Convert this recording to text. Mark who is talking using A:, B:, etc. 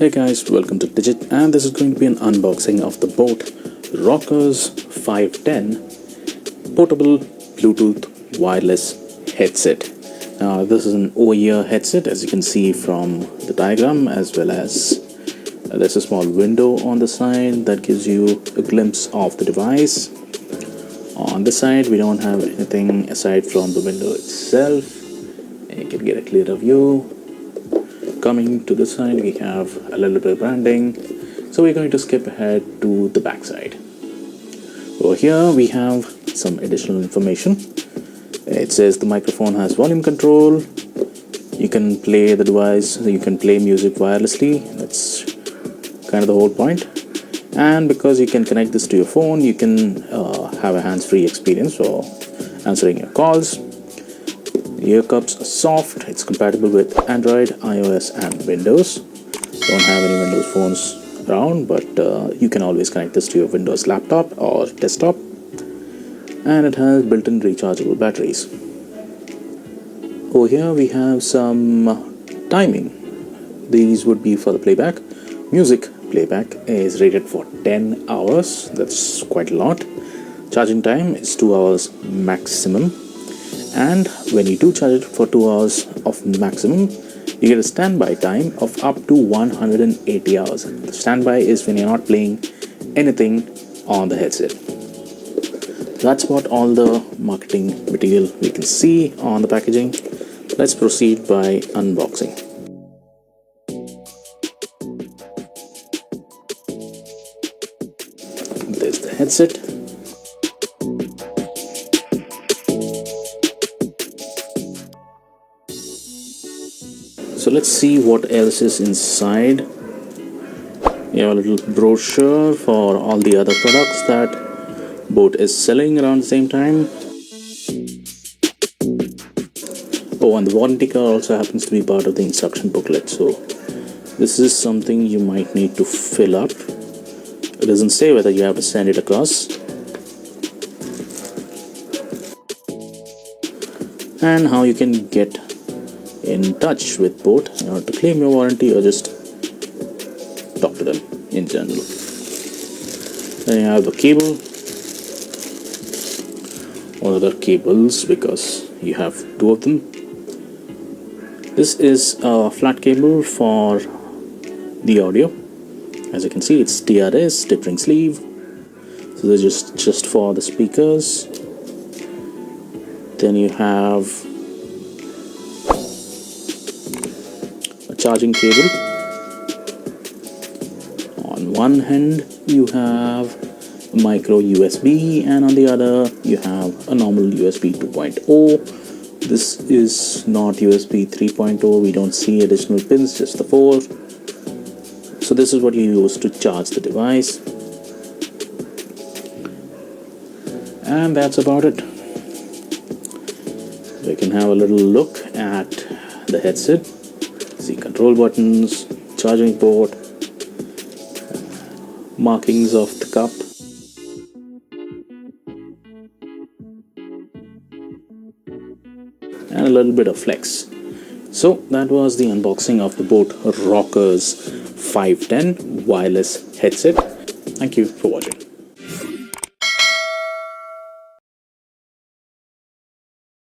A: Hey guys, welcome to Digit, and this is going to be an unboxing of the Boat Rockers 510 portable Bluetooth wireless headset. Now this is an over-ear headset, as you can see from the diagram, as well as there's a small window on the side that gives you a glimpse of the device. On this side we don't have anything aside from the window itself. You can get a clearer view. Coming to this side, we have a little bit of branding, so we're going to skip ahead to the back side. Over here we have some additional information. It says the microphone has volume control. You can play the device, you can play music wirelessly. That's kind of the whole point. And because you can connect this to your phone, you can have a hands-free experience for answering your calls. The ear cups are soft. It's compatible with Android, iOS and Windows. Don't have any Windows phones around, but you can always connect this to your Windows laptop or desktop. And it has built-in rechargeable batteries. Over here we have some timing. These would be for the playback. Music playback is rated for 10 hours. That's quite a lot. Charging time is 2 hours maximum. And when you do charge it for 2 hours of maximum, you get a standby time of up to 180 hours. The standby is when you're not playing anything on the headset. That's about all the marketing material we can see on the packaging. Let's proceed by unboxing. There's the headset. So let's see what else is inside. You have a little brochure for all the other products that Boat is selling around the same time. Oh, and the warranty card also happens to be part of the instruction booklet. So this is something you might need to fill up. It doesn't say whether you have to send it across. And how you can get in touch with Boat in order to claim your warranty or just talk to them in general. Then you have the cable, or other cables, because you have two of them. This is a flat cable for the audio. As you can see, it's TRS, tip-ring sleeve. So this is just for the speakers. Then you have charging cable. On one hand you have a micro USB, and on the other you have a normal USB 2.0. This is not USB 3.0. we don't see additional pins, just the 4. So this is what you use to charge the device, and that's about it. We can have a little look at the headset. See control buttons, charging port, markings of the cup, and a little bit of flex. So that was the unboxing of the Boat Rockers 510 wireless headset. Thank you for watching.